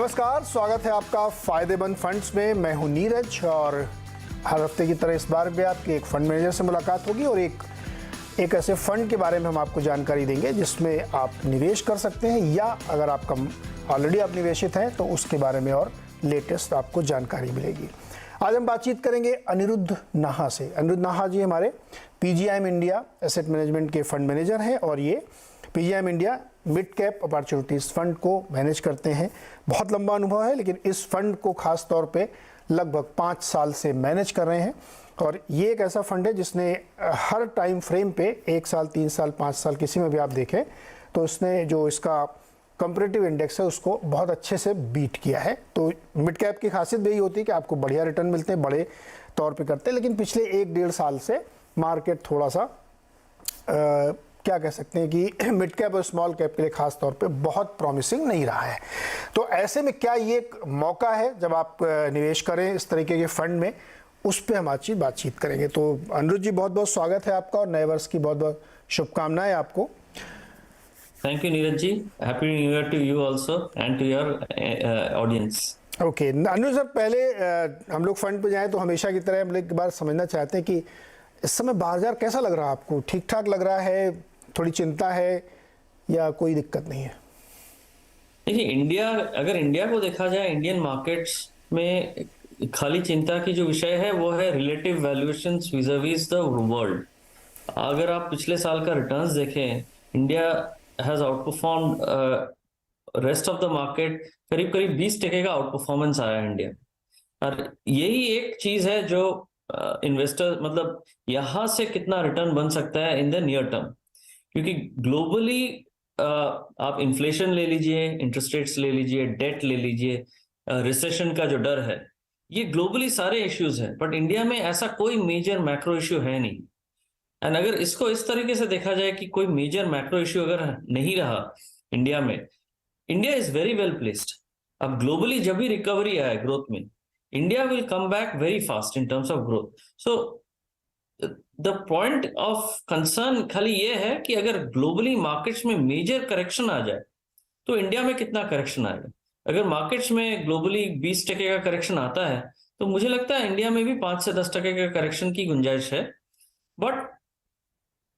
नमस्कार, स्वागत है आपका फायदेमंद फंड्स में। मैं हूं नीरज और हर हफ्ते की तरह इस बार भी आपकी एक फंड मैनेजर से मुलाकात होगी और एक ऐसे फंड के बारे में हम आपको जानकारी देंगे जिसमें आप निवेश कर सकते हैं या अगर आपका ऑलरेडी आप निवेशित हैं तो उसके बारे में और लेटेस्ट आपको जानकारी मिलेगी। आज हम बातचीत करेंगे अनिरुद्ध नाहा से। अनिरुद्ध नाहा जी हमारे पीजीआईएम इंडिया एसेट मैनेजमेंट के फंड मैनेजर हैं और ये PGIM India mid cap opportunities fund को मैनेज करते हैं। बहुत लंबा अनुभव है, लेकिन इस फंड को खास तौर पे लगभग 5 साल से मैनेज कर रहे हैं और ये एक ऐसा फंड है जिसने हर टाइम फ्रेम पे 1 साल, 3 साल, 5 साल किसी में भी आप देखें तो उसने जो इसका कंपैरेटिव इंडेक्स है उसको बहुत अच्छे से बीट किया है। तो मिड कैप की खासियत भी यही होती है कि आपको बढ़िया रिटर्न मिलते हैं, बड़े तौर पे करते हैं, लेकिन पिछले 1-1.5 साल से मार्केट थोड़ा सा क्या कह सकते हैं कि मिड कैप और स्मॉल कैप के लिए खास तौर पे बहुत प्रॉमिसिंग नहीं रहा है। तो ऐसे में क्या ये एक मौका है जब आप निवेश करें इस तरीके के फंड में, उस पर हम आज बातचीत करेंगे। तो अनिरुद्ध जी बहुत बहुत स्वागत है आपका और नए वर्ष की बहुत बहुत शुभकामनाएं आपको। Thank you Neeraj ji, happy new year to you also and to your audience. Okay Anirudh sir, पहले हम लोग फंड पे जाएं तो हमेशा की तरह हम लोग एक बार समझना चाहते हैं कि इस समय बाजार कैसा लग रहा है आपको? ठीक ठाक लग रहा है, थोड़ी चिंता है या कोई दिक्कत नहीं है? देखिए, अगर इंडिया को देखा जाए, इंडियन मार्केट्स में खाली चिंता की जो विषय है वो है relative valuations vis the world. अगर आप पिछले साल का रिटर्न्स देखें, India has outperformed rest of the market. करीब करीब 20% का आउटपरफॉर्मेंस आया है इंडिया। और यही एक चीज है जो इन्वेस्टर मतलब यहां से कितना रिटर्न बन सकता है इन द नियर टर्म, क्योंकि ग्लोबली आप इन्फ्लेशन ले लीजिए, इंटरेस्ट रेट्स ले लीजिए, डेट ले लीजिए, रिसेशन का जो डर है, ये ग्लोबली सारे इश्यूज हैं, बट इंडिया में ऐसा कोई मेजर मैक्रो इश्यू है नहीं। एंड अगर इसको इस तरीके से देखा जाए कि कोई मेजर मैक्रो इश्यू अगर नहीं रहा इंडिया में, India is very well placed. अब ग्लोबली जब भी रिकवरी आए ग्रोथ में, India will come back very fast in terms of growth. So the point of concern खाली ये है कि अगर ग्लोबली मार्केट्स में मेजर करेक्शन आ जाए तो इंडिया में कितना करेक्शन आएगा। अगर मार्केट्स में ग्लोबली 20% का करेक्शन आता है तो मुझे लगता है इंडिया में भी 5 से 10% का करेक्शन की गुंजाइश है। बट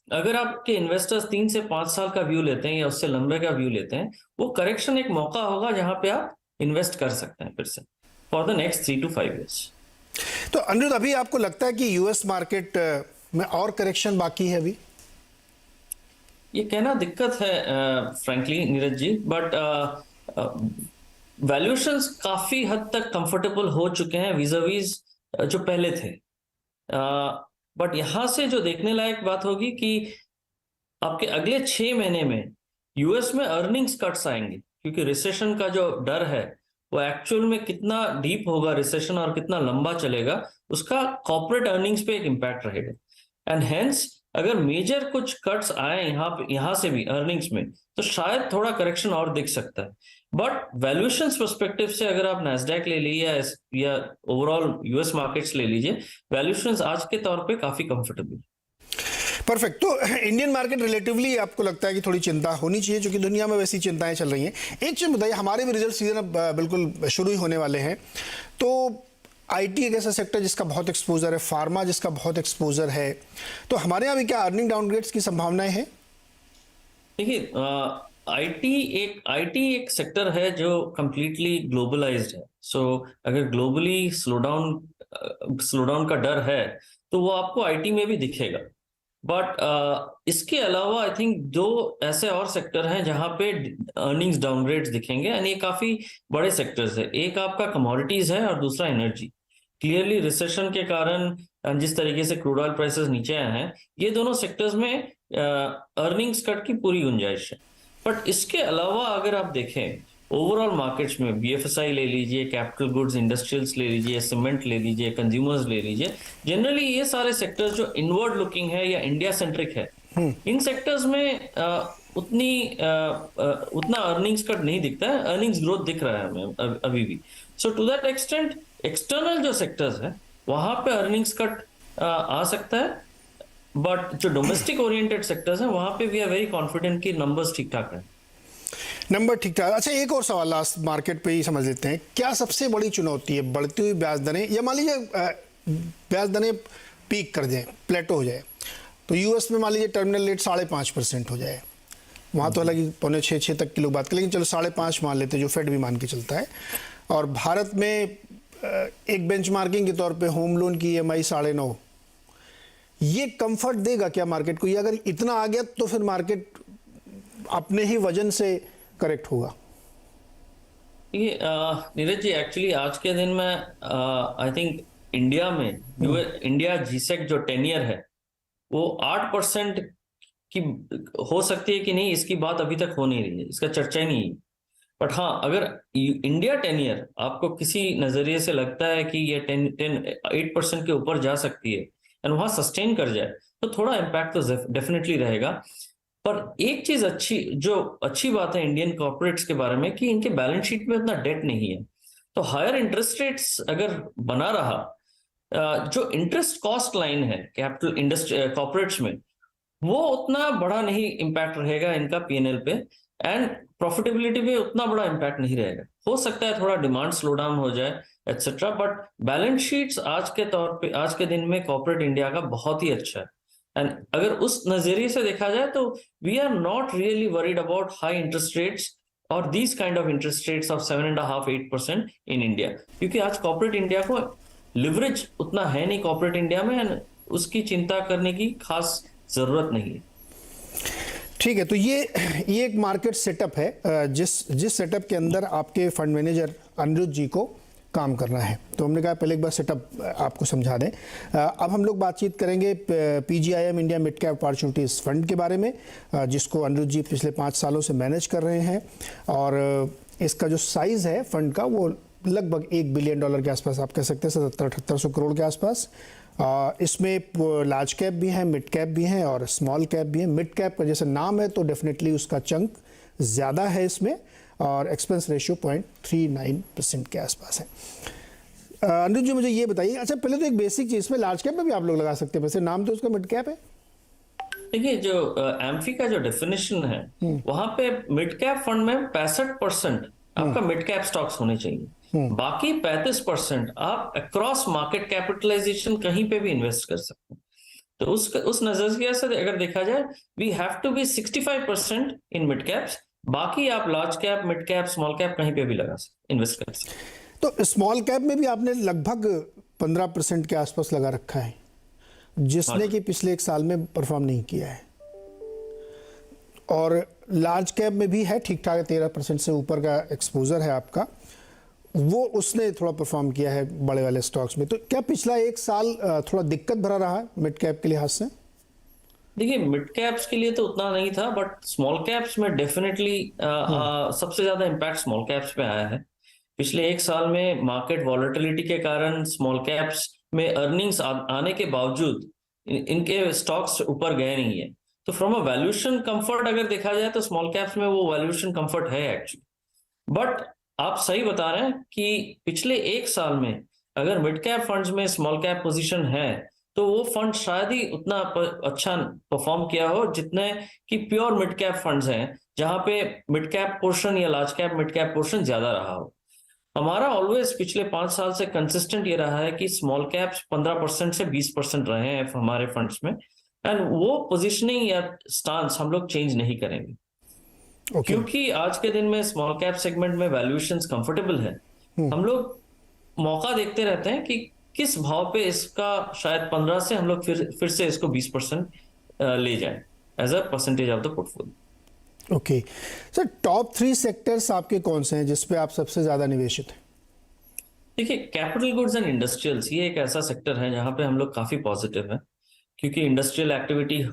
अगर आपके इन्वेस्टर्स 3 से 5 साल का व्यू लेते हैं या उससे लंबे का व्यू लेते हैं, वो करेक्शन एक मौका होगा जहां पे आप इन्वेस्ट कर सकते हैं फिर से for the next 3 to 5 years। तो अनिरुद्ध, अभी आपको लगता है कि यूएस मार्केट में और करेक्शन बाकी है? अभी ये कहना दिक्कत है frankly Neeraj ji, but valuations काफी हद तक कंफर्टेबल हो चुके हैं विज़ाविज़ जो पहले थे। बट यहां से जो देखने लायक बात होगी कि आपके अगले 6 महीने में यूएस में अर्निंग्स कट्स आएंगे, क्योंकि रिसेशन का जो डर है वो एक्चुअल में कितना डीप होगा रिसेशन और कितना लंबा चलेगा, उसका कॉर्पोरेट अर्निंग्स पे एक इम्पैक्ट रहेगा। एंड हेंस अगर मेजर कुछ कट्स आए यहां से भी अर्निंग्स में, तो शायद थोड़ा करेक्शन और दिख सकता है। बट वैल्यूएशंस पर्सपेक्टिव से अगर आप नैस्डैक ले लीजिए या ओवरऑल यूएस मार्केट्स ले लीजिए, वैल्यूएशंस आज के तौर पे काफी कंफर्टेबल। परफेक्ट। तो इंडियन मार्केट रिलेटिवली आपको लगता है कि थोड़ी चिंता होनी चाहिए, क्योंकि दुनिया में वैसी चिंताएं चल रही हैं। एक चीज़ बताइए, हमारे भी रिजल्ट सीजन अब बिल्कुल शुरू ही होने वाले हैं, तो आईटी एक ऐसा सेक्टर जिसका बहुत एक्सपोजर है, फार्मा जिसका बहुत एक्सपोजर है, तो हमारे यहाँ भी क्या अर्निंग डाउनग्रेड्स की संभावनाएं हैं? देखिए, आईटी एक सेक्टर है जो कंप्लीटली ग्लोबलाइज्ड है। सो अगर ग्लोबली स्लोडाउन का डर है तो वो आपको आईटी में भी दिखेगा। बट इसके अलावा आई थिंक 2 ऐसे और सेक्टर हैं जहां पे अर्निंग्स डाउनग्रेड्स दिखेंगे, एंड ये काफी बड़े सेक्टर्स है। एक आपका कमोडिटीज है और दूसरा एनर्जी। क्लियरली रिसेशन के कारण जिस तरीके से क्रूड ऑयल प्राइसेस नीचे आए हैं, ये दोनों सेक्टर्स में अर्निंग्स कट की पूरी गुंजाइश है। बट इसके अलावा अगर आप देखें ओवरऑल मार्केट्स में, बीएफएसआई ले लीजिए, कैपिटल गुड्स इंडस्ट्रियल्स ले लीजिए, सीमेंट ले लीजिए, कंज्यूमर्स ले लीजिए, जनरली ये सारे सेक्टर्स जो इनवर्ड लुकिंग है या इंडिया सेंट्रिक है, इन सेक्टर्स में उतना अर्निंग्स कट नहीं दिखता है। अर्निंग्स ग्रोथ दिख रहा है हमें अभी भी। सो टू दैट एक्सटेंट एक्सटर्नल जो सेक्टर्स है वहां पे अर्निंग्स कट आ सकता है, बट जो डोमेस्टिक ओरिएंटेड सेक्टर्स हैं वहां पे वी आर वेरी कॉन्फिडेंट कि नंबर्स ठीक ठाक है। नंबर ठीक ठाक। अच्छा, एक और सवाल लास्ट मार्केट पे ही समझ लेते हैं, क्या सबसे बड़ी चुनौती है बढ़ती हुई ब्याज दरें, या मान लीजिए ब्याज दरें पीक कर जाए, प्लेटो हो जाए, तो यूएस में मान लीजिए टर्मिनल रेट 5.5% हो जाए, वहाँ तो हालांकि 5.6 तक की लोग बात करें, लेकिन चलो 5.5 मान लेते हैं जो फेड भी मान के चलता है, और भारत में एक बेंचमार्किंग के तौर पे होम लोन की ईएमआई 9.5, ये कंफर्ट देगा क्या मार्केट को? ये अगर इतना आ गया तो फिर मार्केट अपने ही वजन से करेक्ट होगा? ये नीरज जी, एक्चुअली आज के दिन में आई थिंक इंडिया में इंडिया जीसेक जो 10 ईयर है वो 8% की हो सकती है कि नहीं, इसकी बात अभी तक हो नहीं रही है, इसका चर्चा ही नहीं है। बट हाँ, अगर इंडिया 10 ईयर आपको किसी नजरिए से लगता है कि ये 8% के ऊपर जा सकती है एंड वहां सस्टेन कर जाए, तो थोड़ा इम्पैक्ट तो डेफिनेटली रहेगा। पर एक चीज अच्छी बात है इंडियन कॉर्पोरेट्स के बारे में कि इनके बैलेंस शीट में उतना डेट नहीं है, तो हायर इंटरेस्ट रेट्स अगर बना रहा, जो इंटरेस्ट कॉस्ट लाइन है कैपिटल इंडस्ट्री कॉर्पोरेट्स में, वो उतना बड़ा नहीं इम्पैक्ट रहेगा इनका पीएनएल पे, एंड प्रॉफिटेबिलिटी पे उतना बड़ा इम्पैक्ट नहीं रहेगा। हो सकता है थोड़ा डिमांड स्लो डाउन हो जाए एटसेट्रा, बट बैलेंस शीट्स आज के तौर पे आज के दिन में कॉर्पोरेट इंडिया का बहुत ही अच्छा है। एंड अगर उस नजरिए से देखा जाए तो we are not really worried about high interest rates और these kind of interest rates of 7.5-8% in India, क्योंकि आज कॉर्पोरेट इंडिया को लिवरेज उतना है नहीं कॉर्पोरेट इंडिया में, एंड उसकी चिंता करने की खास जरूरत नहीं है। ठीक है, तो ये एक मार्केट सेटअप है जिस सेटअप के अंदर आपके फंड मैनेजर अनिरुद्ध जी को काम करना है। तो हमने कहा पहले एक बार सेटअप आपको समझा दें। अब हम लोग बातचीत करेंगे PGIM India mid cap opportunities fund के बारे में, जिसको अनिरुद्ध जी पिछले 5 सालों से मैनेज कर रहे हैं, और इसका जो साइज़ है फंड का वो लगभग $1 बिलियन के आसपास, आप कह सकते हैं 7700-7800 करोड़ के आसपास। इसमें लार्ज कैप भी हैं, मिड कैप भी हैं और स्मॉल कैप भी हैं। मिड कैप का जैसे नाम है तो डेफिनेटली उसका चंक ज़्यादा है इसमें, और एक्सपेंस रेशियो 0.39% के आसपास है। अनुज जी, मुझे ये बताइए, अच्छा पहले तो एक बेसिक चीज़ में लार्ज कैप में भी आप लोग लगा सकते हैं, वैसे नाम तो उसका मिड कैप है। देखिए, जो एम्फी का जो डेफिनेशन है वहां पे मिड कैप फंड में 65% आपका मिड कैप स्टॉक्स होने चाहिए, बाकी 35% आप अक्रॉस मार्केट कैपिटलाइजेशन कहीं पे भी इन्वेस्ट कर सकते हैं। तो उस नजरिए से अगर देखा जाए, we have to be 65% in mid caps, बाकी आप large cap, mid cap, small cap कहीं पे भी लगा सकते, इन्वेस्ट कर सकते। तो स्मॉल कैप में भी आपने लगभग 15% के आसपास लगा रखा है, जिसने कि पिछले 1 साल में परफॉर्म नहीं किया है, और लार्ज कैप में भी है ठीक ठाक, 13% से ऊपर का एक्सपोजर है आपका, वो उसने थोड़ा परफॉर्म किया है बड़े वाले स्टॉक्स में। तो क्या पिछला 1 साल थोड़ा दिक्कत भरा रहा है मिड कैप के लिहाज से? देखिए, मिड कैप्स के लिए तो उतना नहीं था, बट स्मॉल कैप्स में डेफिनेटली सबसे ज्यादा इम्पैक्ट स्मॉल कैप्स पे आया है। पिछले 1 साल में मार्केट वॉलेटिलिटी के कारण स्मॉल कैप्स में अर्निंग्स आने के बावजूद इनके स्टॉक्स ऊपर गए नहीं है। तो फ्रॉम अ वैल्यूएशन कंफर्ट अगर देखा जाए तो स्मॉल कैप्स में वो वैल्यूएशन कंफर्ट है एक्चुअली, बट आप सही बता रहे हैं कि पिछले 1 साल में अगर मिड कैप फंड्स में स्मॉल कैप पोजीशन है तो वो फंड शायद ही उतना अच्छा परफॉर्म किया हो जितने कि प्योर मिड कैप फंड्स हैं, जहां पे मिड कैप पोर्शन या large cap mid cap portion ज्यादा रहा हो। हमारा ऑलवेज पिछले 5 साल से कंसिस्टेंट ये रहा है कि स्मॉल कैप्स 15% से 20% रहे हैं हमारे फंड्स में, एंड वो पोजिशनिंग या स्टांस हम लोग चेंज नहीं करेंगे। क्योंकि आज के दिन में स्मॉल कैप सेगमेंट में वैल्यूएशंस कंफर्टेबल है, हम लोग मौका देखते रहते हैं कि किस भाव पे इसका शायद 15 से हम लोग फिर से इसको 20% ले जाएं as a percentage of the portfolio. Okay sir, top 3 sectors आपके कौन से हैं जिसपे आप सबसे ज्यादा निवेशित हैं? देखिए, कैपिटल गुड्स एंड इंडस्ट्रियल्स ये एक ऐसा सेक्टर है जहां पे हम लोग काफी पॉजिटिव है, क्योंकि इंडस्ट्रियल एक्टिविटी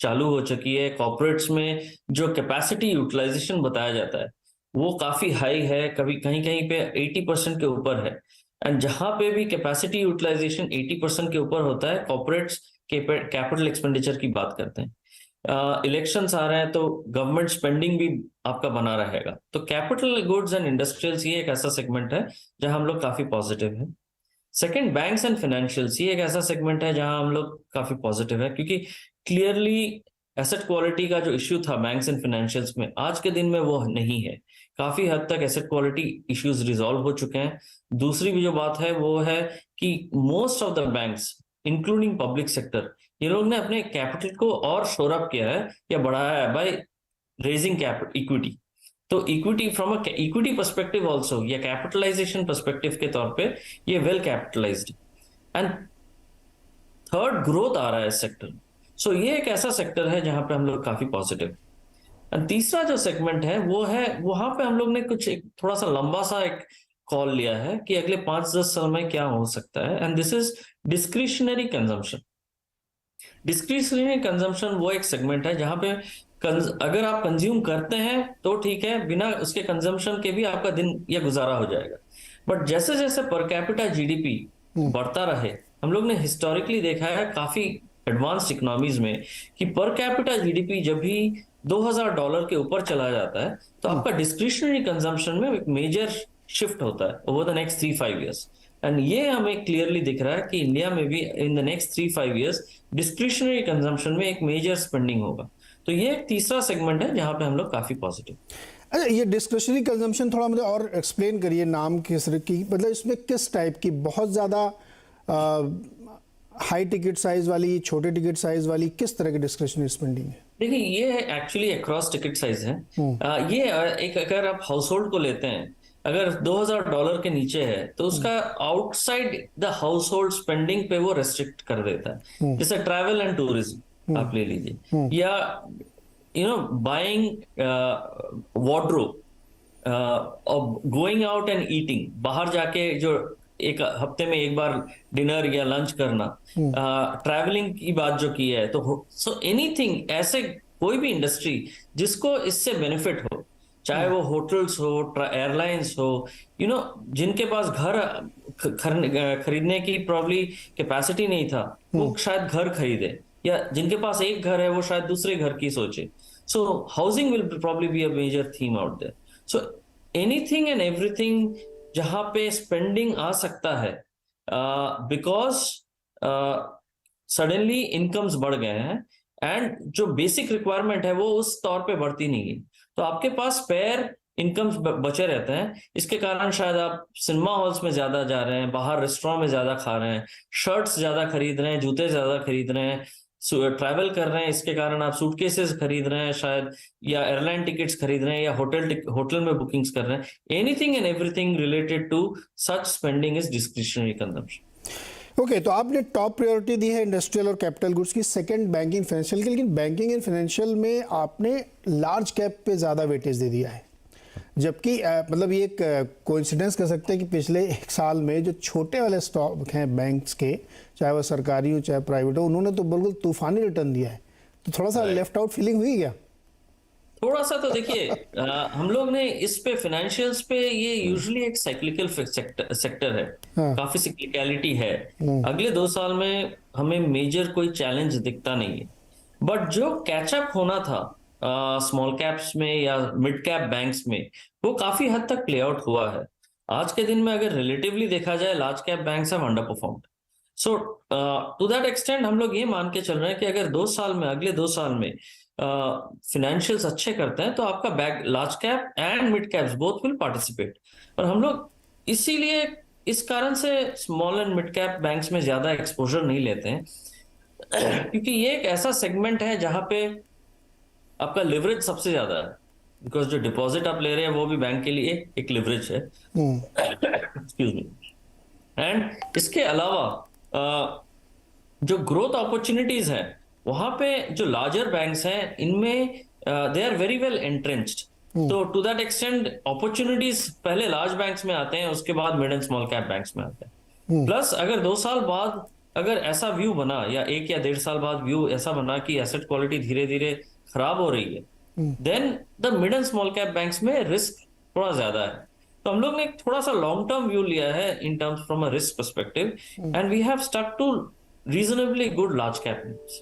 चालू हो चुकी है। कॉर्पोरेट्स में जो कैपेसिटी यूटिलाइजेशन बताया जाता है वो काफी हाई है, कभी कहीं कहीं पे 80% के ऊपर है, एंड जहां पे भी कैपेसिटी यूटिलाइजेशन 80% के ऊपर होता है, कॉर्पोरेट्स कैपिटल एक्सपेंडिचर की बात करते हैं। इलेक्शंस आ रहे हैं तो गवर्नमेंट स्पेंडिंग भी आपका बना रहेगा। तो कैपिटल गुड्स एंड इंडस्ट्रियल्स ये एक ऐसा सेगमेंट है जहां हम लोग काफी पॉजिटिव है। सेकंड, बैंक्स एंड फाइनेंशियल्स ये एक ऐसा सेगमेंट है जहां हम लोग काफी पॉजिटिव है, क्योंकि क्लियरली एसेट क्वालिटी का जो इश्यू था बैंक्स एंड फाइनेंशियल्स में, आज के दिन में वो नहीं है। काफी हद तक एसेट क्वालिटी इश्यूज रिजॉल्व हो चुके हैं। दूसरी भी जो बात है वो है कि most of the banks including public sector, ये लोग ने अपने कैपिटल को और शोर अप किया है या बढ़ाया है बाय रेजिंग इक्विटी। तो equity from a equity perspective also या कैपिटलाइजेशन पर्सपेक्टिव के तौर पे ये well capitalized. And third, growth आ रहा है इस सेक्टर। सो ये एक ऐसा सेक्टर है जहां पे हम लोग काफी पॉजिटिव। एंड तीसरा जो सेगमेंट है वो है, वहां पे हम लोग ने कुछ एक थोड़ा सा लंबा सा एक कॉल लिया है कि अगले 5-10 साल में क्या हो सकता है। And this is discretionary consumption. Discretionary consumption वो एक सेगमेंट है जहां पे अगर आप कंज्यूम करते हैं तो ठीक है, बिना उसके कंजम्पशन के भी आपका दिन या गुजारा हो जाएगा। बट जैसे जैसे पर कैपिटा जीडीपी बढ़ता रहे, हम लोग ने हिस्टोरिकली देखा है काफी एडवांस्ड इकोनॉमीज में कि पर कैपिटा जीडीपी जब भी $2000 के ऊपर चला जाता है तो आपका डिस्क्रिशनरी कंजम्पशन में एक मेजर शिफ्ट होता है over the next 3-5 years. And ये हमें क्लियरली दिख रहा है कि इंडिया में भी in the next 3-5 years discretionary consumption में एक मेजर स्पेंडिंग होगा। तो ये एक तीसरा सेगमेंट है जहां पे हम लोग काफी पॉजिटिव। अच्छा, ये डिस्क्रिशनरी कंजम्पशन थोड़ा मुझे और एक्सप्लेन करिए, नाम किस की, मतलब इसमें किस टाइप की, बहुत ज़्यादा हाई टिकट साइज वाली, छोटे टिकट साइज वाली, किस तरह की डिस्क्रिशनरी स्पेंडिंग है? देखिए ये एक्चुअली अक्रॉस टिकट साइज है। ये एक, अगर आप हाउस होल्ड को लेते हैं, अगर $2000 के नीचे है तो उसका outside the house hold spending पे वो रेस्ट्रिक्ट कर देता है। जैसे ट्रैवल एंड टूरिज्म आप ले लीजिए, या buying wardrobe, going out and eating, बाहर जाके जो एक हफ्ते में एक बार डिनर या लंच करना, ट्रैवलिंग की बात जो की है, तो सो एनीथिंग, ऐसे कोई भी इंडस्ट्री जिसको इससे बेनिफिट हो, चाहे वो होटल्स हो, एयरलाइंस हो, जिनके पास घर खरीदने की प्रॉब्ली कैपेसिटी नहीं था वो शायद घर खरीदे, या जिनके पास एक घर है वो शायद दूसरे घर की सोचे। So housing will probably be a major theme out there. So anything and everything जहां पे स्पेंडिंग आ सकता है, बिकॉज सडनली इनकम्स बढ़ गए हैं एंड जो बेसिक रिक्वायरमेंट है वो उस तौर पे बढ़ती नहीं है, तो आपके पास स्पेयर इनकम्स बचे रहते हैं। इसके कारण शायद आप सिनेमा हॉल्स में ज्यादा जा रहे हैं, बाहर रेस्टोरेंट में ज्यादा खा रहे हैं, शर्ट्स ज्यादा खरीद रहे हैं, जूते ज्यादा खरीद रहे हैं, ट्रैवल कर रहे हैं, इसके कारण आप सूटकेसेस खरीद रहे हैं शायद, या एयरलाइन टिकट्स खरीद रहे हैं, या होटल में बुकिंग्स कर रहे हैं। Anything and everything related to such spending is discretionary consumption. Okay, तो आपने टॉप प्रायोरिटी दी है इंडस्ट्रियल और कैपिटल गुड्स की, सेकंड बैंकिंग फाइनेंशियल की, लेकिन बैंकिंग एंड फाइनेंशियल में आपने लार्ज कैप पे ज़्यादा वेटेज दे दिया है, जबकि मतलब ये एक कोइंसिडेंस कह सकते हैं कि पिछले एक साल में जो छोटे वाले स्टॉक हैं बैंक्स के, चाहे वो सरकारी हो चाहे प्राइवेट हो, उन्होंने तो बिल्कुल तूफानी रिटर्न दिया है। तो थोड़ा सा लेफ्ट आउट फीलिंग हुई क्या? थोड़ा सा तो देखिए, हम लोग ने इस पे फाइनेंशियल्स पे, ये यूजुअली एक साइक्लिकल सेक्टर है, काफी साइक्लिकलिटी है। अगले 2 साल में हमें मेजर कोई चैलेंज दिखता नहीं है, बट जो कैचअप होना था स्मॉल कैप्स में या मिड कैप बैंक्स में, वो काफी हद तक प्ले आउट हुआ है। आज के दिन में अगर रिलेटिवली देखा जाए, large cap banks have underperformed. So to that extent हम लोग ये मान के चल रहे हैं कि अगर अगले 2 साल में फाइनेंशियल्स अच्छे करते हैं तो आपका bag large cap and mid caps both will participate. और हम लोग इसीलिए इस कारण से small and mid cap banks में ज्यादा एक्सपोजर नहीं लेते हैं, क्योंकि ये एक ऐसा सेगमेंट है जहां पे आपका लिवरेज सबसे ज्यादा है, बिकॉज जो डिपॉजिट आप ले रहे हैं वो भी बैंक के लिए एक लिवरेज है। Excuse me. एंड इसके अलावा जो ग्रोथ अपॉर्चुनिटीज है, वहां पे जो लार्जर बैंक्स हैं, इनमें they are very well entrenched. तो टू दैट एक्सटेंट अपॉर्चुनिटीज पहले लार्ज बैंक्स में आते हैं, उसके बाद mid and small cap banks में आते हैं। प्लस अगर 2 साल बाद अगर ऐसा व्यू बना, या 1 या 1.5 साल बाद व्यू ऐसा बना कि एसेट क्वालिटी धीरे धीरे खराब हो रही है, then the mid and small cap banks में रिस्क थोड़ा ज्यादा है। तो हम लोग ने एक थोड़ा सा लॉन्ग टर्म व्यू लिया है in terms from a risk perspective, and we have stuck to reasonably good large cap names.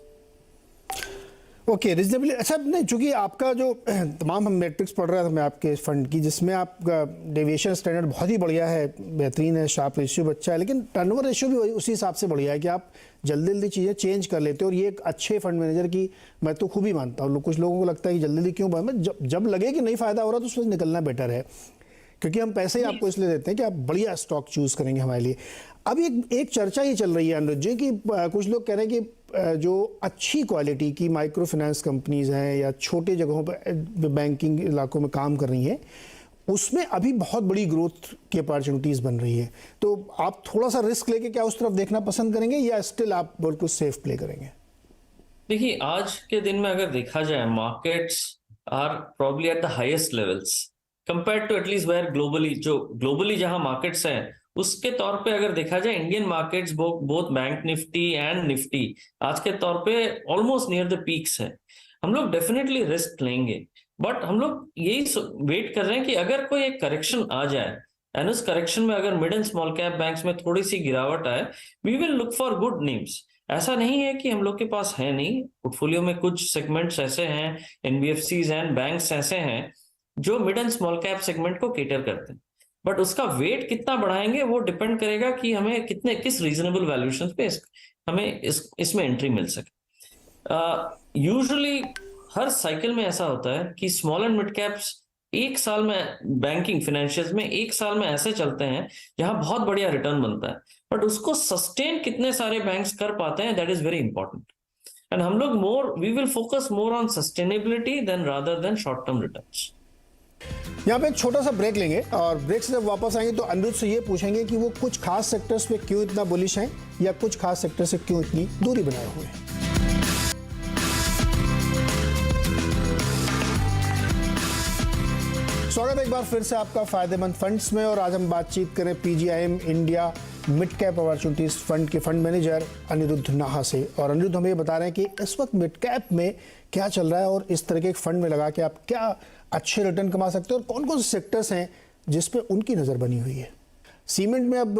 Okay, reasonably अच्छा। नहीं, चूंकि आपका जो तमाम हम मैट्रिक्स पढ़ रहा था मैं आपके फंड की, जिसमें आपका डेविएशन स्टैंडर्ड बहुत ही बढ़िया है, बेहतरीन है, शार्प रेशियो अच्छा है, लेकिन टर्नओवर रेशियो भी उसी हिसाब से बढ़िया है कि आप जल्दी जल्दी चीज़ें चेंज कर लेते हो। और ये एक अच्छे फंड मैनेजर की मैं तो खूब ही मानता हूँ। कुछ लोगों को लगता है कि जल्दी जल्दी क्यों, जब लगे कि नहीं फ़ायदा हो रहा तो उसमें निकलना बेटर है, क्योंकि हम पैसे ही आपको इसलिए देते हैं कि आप बढ़िया स्टॉक चूज करेंगे हमारे लिए। अब एक चर्चा ये चल रही है अनुज जी कि कुछ लोग कह रहे हैं कि जो अच्छी क्वालिटी की माइक्रो फाइनेंस कंपनीज हैं या छोटे जगहों पर बैंकिंग इलाकों में काम कर रही हैं, उसमें अभी बहुत बड़ी ग्रोथ की अपॉर्चुनिटीज बन रही है। तो आप थोड़ा सा रिस्क लेके क्या उस तरफ देखना पसंद करेंगे या स्टिल आप बिल्कुल सेफ प्ले करेंगे? देखिए, आज के दिन में अगर देखा जाए, markets are probably at the highest levels compare to at least where globally जहां मार्केट्स हैं, उसके तौर पे अगर देखा जाए, Indian markets both bank Nifty and Nifty आज के तौर पे ऑलमोस्ट नियर द पीक्स है। हम लोग डेफिनेटली रिस्क लेंगे, बट हम लोग यही वेट कर रहे हैं कि अगर कोई एक करेक्शन आ जाए एंड उस करेक्शन में अगर mid and small cap banks में थोड़ी सी गिरावट आए, we will look for good names. ऐसा नहीं है कि हम लोग के पास है नहीं, पोर्टफोलियो में कुछ सेगमेंट्स ऐसे हैं, एनबीएफसीज एंड बैंक्स ऐसे हैं जो mid and small cap segment को केटर करते हैं, बट उसका वेट कितना बढ़ाएंगे वो डिपेंड करेगा कि हमें किस रीजनेबल वैल्यूएशन पे हमें इसमें एंट्री मिल सके। यूजुअली हर साइकिल में ऐसा होता है कि स्मॉल एंड मिड कैप्स एक साल में बैंकिंग फाइनेंशियल्स में एक साल में ऐसे चलते हैं जहां बहुत बढ़िया रिटर्न बनता है, बट उसको सस्टेन कितने सारे बैंक्स कर पाते हैं, that is very important. And हम लोग we will focus more on sustainability then rather than short term returns. यहाँ पे एक छोटा सा ब्रेक लेंगे और ब्रेक से जब वापस आएंगे तो अनिरुद्ध से ये पूछेंगे कि वो कुछ खास सेक्टर्स पे क्यों इतना बुलिश हैं या कुछ खास सेक्टर से क्यों इतनी दूरी बनाए हुए हैं। स्वागत है एक बार फिर से आपका फायदेमंद फंड्स में, और आज हम बातचीत करें PGIM India mid cap opportunities fund के फंड मैनेजर अनिरुद्ध नाहा से। और अनिरुद्ध हमें ये बता रहे हैं कि इस वक्त मिड कैप में क्या चल रहा है और इस तरह के एक फंड में लगा के आप क्या अच्छे रिटर्न कमा सकते हैं और कौन कौन से सेक्टर्स हैं जिस पे उनकी नज़र बनी हुई है। सीमेंट में अब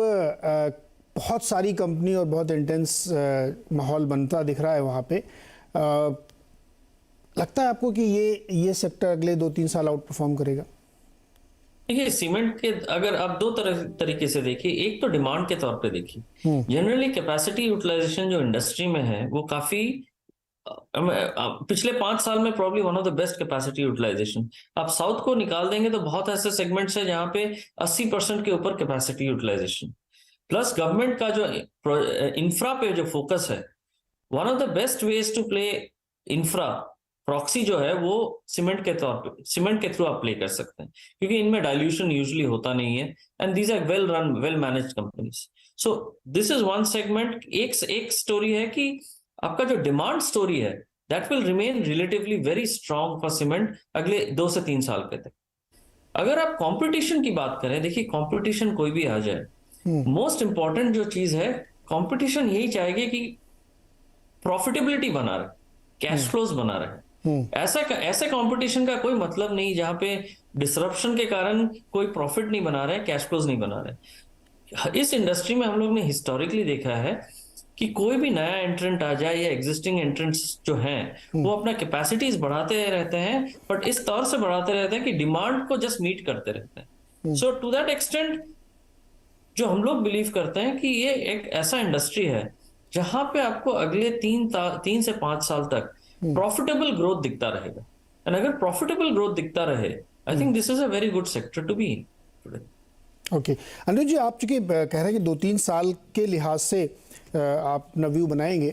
बहुत सारी कंपनी और बहुत इंटेंस माहौल बनता दिख रहा है वहाँ पे। लगता है आपको कि ये सेक्टर अगले 2-3 साल आउट परफॉर्म करेगा? देखिए, सीमेंट के अगर आप दो तरीके से देखिए, एक तो डिमांड के तौर पे देखिए, जनरली कैपेसिटी यूटिलाइजेशन जो इंडस्ट्री में है वो काफी पिछले 5 साल में probably one of the best capacity utilisation. आप साउथ को निकाल देंगे तो बहुत ऐसे सेगमेंट्स है जहां पे 80% के ऊपर कैपेसिटी यूटिलाइजेशन, प्लस गवर्नमेंट का जो इंफ्रा पे जो फोकस है, one of the best ways to play infra proxy जो है वो सीमेंट के थ्रू आप प्ले कर सकते हैं, क्योंकि इनमें डाइल्यूशन यूजुअली होता नहीं है and these are well run well managed companies. So this is one segment. एक स्टोरी है कि आपका जो डिमांड स्टोरी है that will remain relatively very strong for cement अगले 2 से 3 साल के तक। अगर आप कंपटीशन की बात करें, देखिए कंपटीशन कोई भी आ जाए, मोस्ट इंपॉर्टेंट जो चीज है, कंपटीशन यही चाहेगी कि प्रॉफिटेबिलिटी बना रहे, कैश फ्लोज बना रहे। ऐसे कंपटीशन का कोई मतलब नहीं जहां पे डिसरप्शन के कारण कोई प्रॉफिट नहीं बना रहे, कैश फ्लोज नहीं बना रहे। इस इंडस्ट्री में हम लोग ने हिस्टोरिकली देखा है कि कोई भी नया एंट्रेंट आ जाए या एग्जिस्टिंग एंट्रेंट्स जो हैं वो अपना कैपेसिटीज बढ़ाते रहते हैं, बट इस तौर से बढ़ाते रहते हैं कि डिमांड को जस्ट मीट करते रहते हैं। सो टू दैट एक्सटेंट जो हम लोग बिलीव करते हैं कि ये एक ऐसा इंडस्ट्री है जहां पे आपको अगले 3 से 5 साल तक प्रॉफिटेबल ग्रोथ दिखता रहेगा। एंड अगर प्रॉफिटेबल ग्रोथ दिखता रहे, I think this is a very good sector to be in today. Okay Anuj ji, आप चूंकि कह रहे हैं कि 2-3 साल के लिहाज से आप अपना व्यू बनाएंगे,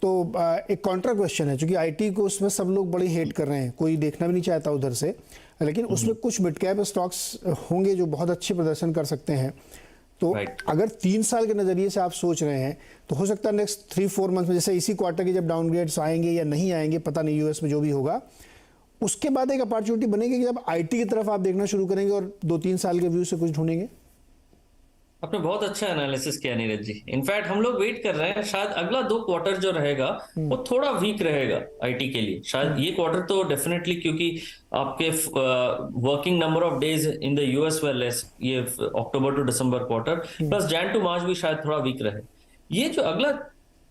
तो एक कॉन्ट्रा क्वेश्चन है, चूंकि आईटी को उसमें सब लोग बड़ी हेट कर रहे हैं, कोई देखना भी नहीं चाहता उधर से, लेकिन उसमें कुछ मिड कैप स्टॉक्स होंगे जो बहुत अच्छे प्रदर्शन कर सकते हैं। तो अगर 3 साल के नज़रिए से आप सोच रहे हैं तो हो सकता है नेक्स्ट 3-4 मंथ में, जैसे इसी क्वार्टर के जब डाउनग्रेड्स आएंगे या नहीं आएंगे पता नहीं, यूएस में जो भी होगा, उसके बाद एक अपॉर्चुनिटी बनेगी कि जब आईटी की तरफ आप देखना शुरू करेंगे और 2-3 साल के व्यू से कुछ ढूंढेंगे। आपने बहुत अच्छा एनालिसिस किया नीरज जी। इनफैक्ट हम लोग वेट कर रहे हैं, शायद अगला 2 क्वार्टर जो रहेगा वो थोड़ा वीक रहेगा आईटी के लिए। शायद ये क्वार्टर तो डेफिनेटली, क्योंकि आपके working number of days in the US were less, ये October to December quarter plus Jan to March भी शायद थोड़ा वीक रहे। ये जो अगला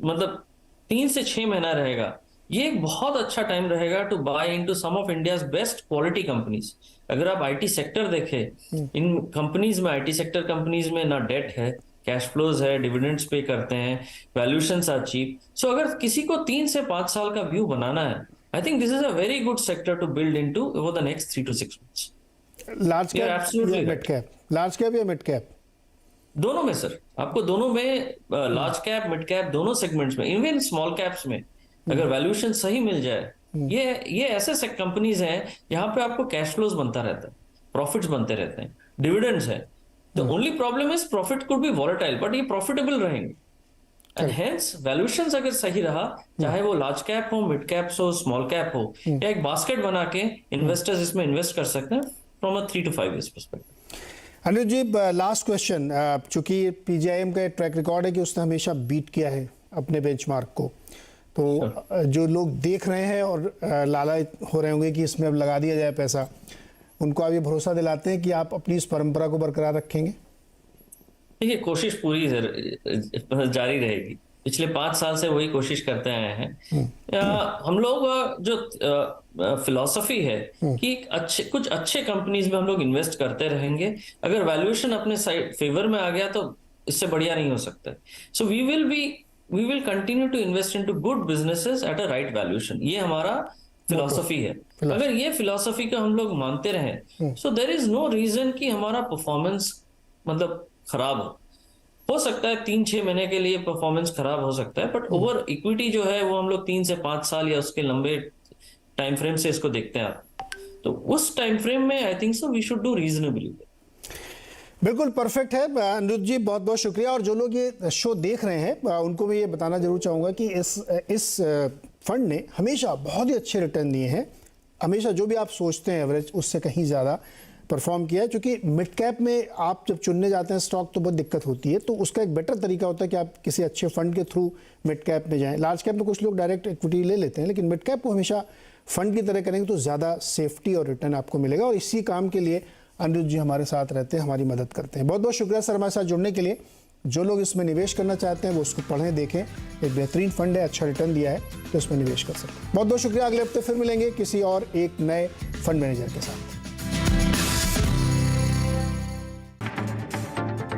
मतलब 3 से 6 महीना रहेगा, ये एक बहुत अच्छा टाइम रहेगा to buy into some of India's best quality companies. अगर आप आईटी सेक्टर देखें, इन कंपनीज में, आईटी सेक्टर कंपनीज में ना डेट है, कैश फ्लोज है, डिविडेंड्स पे करते हैं, वैल्यूएशंस आर चीप। सो अगर किसी को 3 से 5 साल का व्यू बनाना है, I think this is a very good sector to build into over the next 3 to 6 months। Large You're cap absolutely या mid right। Cap, large cap या मिड कैप? दोनों में सर, आपको दोनों में, लार्ज कैप, मिड कैप, दोनों segments में, even small caps में अगर वैल्यूएशन सही मिल जाए, ये ऐसे कंपनीज हैं यहाँ पे आपको कैश फ्लोज बनता रहता है, प्रॉफिट्स बनते रहते हैं, डिविडेंड्स है। The only problem is profit could be volatile, but ये प्रॉफिटेबल रहेंगे। एंड हेंस वैल्यूएशंस अगर सही रहा, चाहे वो लार्ज कैप हो, मिड कैप्स हो, स्मॉल कैप हो, या एक बास्केट बना के इन्वेस्टर्स इसमें इन्वेस्ट कर सकते हैं from a 3 to 5 years perspective. Anil ji, last question, चूंकि पीजीआईएम का ट्रैक रिकॉर्ड है कि उसने हमेशा बीट किया है अपने बेंचमार्क को, तो जो लोग देख रहे हैं और लालच हो रहे होंगे कि इसमें अब लगा दिया जाए पैसा, उनको आप ये भरोसा दिलाते हैं कि आप अपनी इस परंपरा को बरकरार रखेंगे? देखिए, कोशिश पूरी जारी रहेगी। पिछले 5 साल से वही कोशिश करते आए हैं। हम लोग जो फिलॉसफी है कि कुछ अच्छे कंपनीज में हम लोग इन्वेस्ट करते रहेंगे। अगर वैल्यूएशन अपने साइड फेवर में आ गया तो इससे बढ़िया नहीं हो सकता। So we will continue to invest into good businesses at a right valuation. ये हमारा फिलॉसफी है। अगर ये फिलॉसफी को हम लोग मानते रहें, so there is no reason कि हमारा परफॉर्मेंस मतलब खराब हो सकता है 3-6 महीने के लिए परफॉर्मेंस खराब हो सकता है, बट ओवर इक्विटी जो है वो हम लोग 3 से 5 साल या उसके लंबे टाइम फ्रेम से इसको देखते हैं। तो उस टाइम फ्रेम में I think so we should do reasonably. बिल्कुल परफेक्ट है अनिरुद्ध जी, बहुत बहुत शुक्रिया। और जो लोग ये शो देख रहे हैं उनको मैं ये बताना जरूर चाहूँगा कि इस फंड ने हमेशा बहुत ही अच्छे रिटर्न दिए हैं। हमेशा जो भी आप सोचते हैं एवरेज उससे कहीं ज़्यादा परफॉर्म किया है। क्योंकि मिड कैप में आप जब चुनने जाते हैं स्टॉक तो बहुत दिक्कत होती है, तो उसका एक बेटर तरीका होता है कि आप किसी अच्छे फंड के थ्रू मिड कैप में जाएं। लार्ज कैप में कुछ लोग डायरेक्ट इक्विटी ले लेते हैं, लेकिन मिड कैप को हमेशा फंड की तरह करेंगे तो ज़्यादा सेफ्टी और रिटर्न आपको मिलेगा। और इसी काम के लिए अनिरुद्ध जी हमारे साथ रहते हैं, हमारी मदद करते हैं। बहुत बहुत शुक्रिया सर हमारे साथ जुड़ने के लिए। जो लोग इसमें निवेश करना चाहते हैं वो उसको पढ़ें, देखें। एक बेहतरीन फंड है, अच्छा रिटर्न दिया है, तो इसमें निवेश कर सकते हैं। बहुत बहुत शुक्रिया। अगले हफ्ते फिर मिलेंगे किसी और एक नए फंड मैनेजर के साथ।